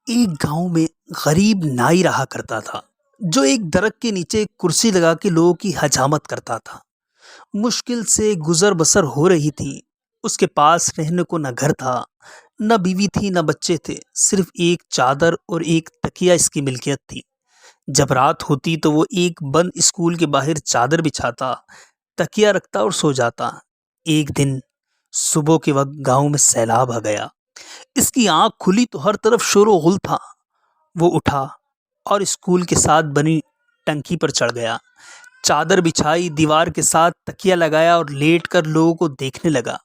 ایک گاؤں میں غریب نائی رہا کرتا تھا جو ایک درخت کے نیچے کرسی لگا کے لوگوں کی حجامت کرتا تھا۔ مشکل سے گزر بسر ہو رہی تھی۔ اس کے پاس رہنے کو نہ گھر تھا، نہ بیوی تھی، نہ بچے تھے، صرف ایک چادر اور ایک تکیہ اس کی ملکیت تھی۔ جب رات ہوتی تو وہ ایک بند اسکول کے باہر چادر بچھاتا، تکیہ رکھتا اور سو جاتا۔ ایک دن صبح کے وقت گاؤں میں سیلاب آ گیا۔ اس کی آنکھ کھلی تو ہر طرف شور و غل تھا۔ وہ اٹھا اور اسکول کے ساتھ بنی ٹنکی پر چڑھ گیا، چادر بچھائی، دیوار کے ساتھ تکیہ لگایا اور لیٹ کر لوگوں کو دیکھنے لگا۔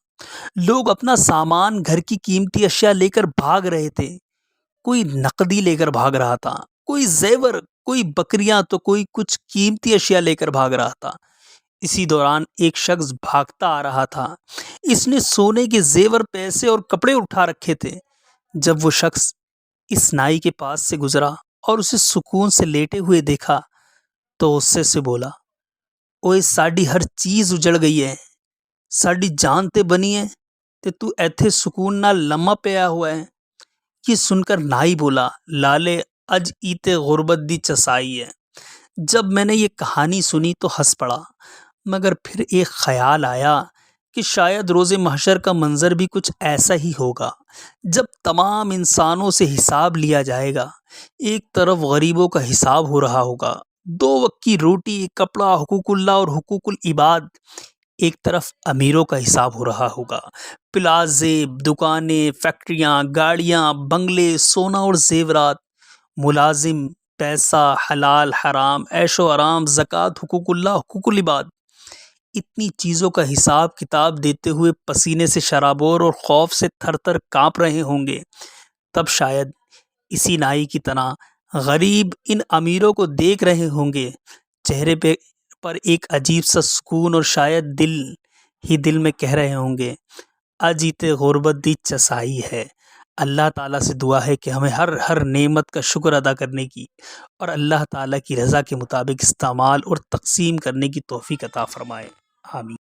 لوگ اپنا سامان، گھر کی قیمتی اشیاء لے کر بھاگ رہے تھے۔ کوئی نقدی لے کر بھاگ رہا تھا، کوئی زیور، کوئی بکریاں، تو کوئی کچھ قیمتی اشیاء لے کر بھاگ رہا تھا۔ اسی دوران ایک شخص بھاگتا آ رہا تھا۔ اس نے سونے کے زیور، پیسے اور کپڑے اٹھا رکھے تھے۔ جب وہ شخص اس نائی کے پاس سے گزرا اور اسے سکون سے لیٹے ہوئے دیکھا تو غصے سے بولا، اوئے ساڈی ہر چیز اجڑ گئی ہے، ساڈی جان تے بنی ہے تے تو ایتھے سکون نال لمحہ پیا ہوا ہے۔ یہ سن کر نائی بولا، لالے اج ایتے غربت دی چسائی ہے۔ جب میں نے یہ کہانی سنی تو ہنس پڑا، مگر پھر ایک خیال آیا کہ شاید روز محشر کا منظر بھی کچھ ایسا ہی ہوگا، جب تمام انسانوں سے حساب لیا جائے گا۔ ایک طرف غریبوں کا حساب ہو رہا ہوگا، 2 وقت کی روٹی، کپڑا، حقوق اللہ اور حقوق العباد۔ ایک طرف امیروں کا حساب ہو رہا ہوگا، پلازے، دکانیں، فیکٹریاں، گاڑیاں، بنگلے، سونا اور زیورات، ملازم، پیسہ، حلال حرام، عیش و آرام، زکوٰۃ، حقوق اللہ، حقوق العباد۔ اتنی چیزوں کا حساب کتاب دیتے ہوئے پسینے سے شرابور اور خوف سے تھر تھر کانپ رہے ہوں گے، تب شاید اسی نائی کی طرح غریب ان امیروں کو دیکھ رہے ہوں گے، چہرے پر ایک عجیب سا سکون، اور شاید دل ہی دل میں کہہ رہے ہوں گے، اجیتے غربت دی چسائی ہے۔ اللہ تعالیٰ سے دعا ہے کہ ہمیں ہر نعمت کا شکر ادا کرنے کی اور اللہ تعالیٰ کی رضا کے مطابق استعمال اور تقسیم کرنے کی توفیق عطا فرمائے، آمین۔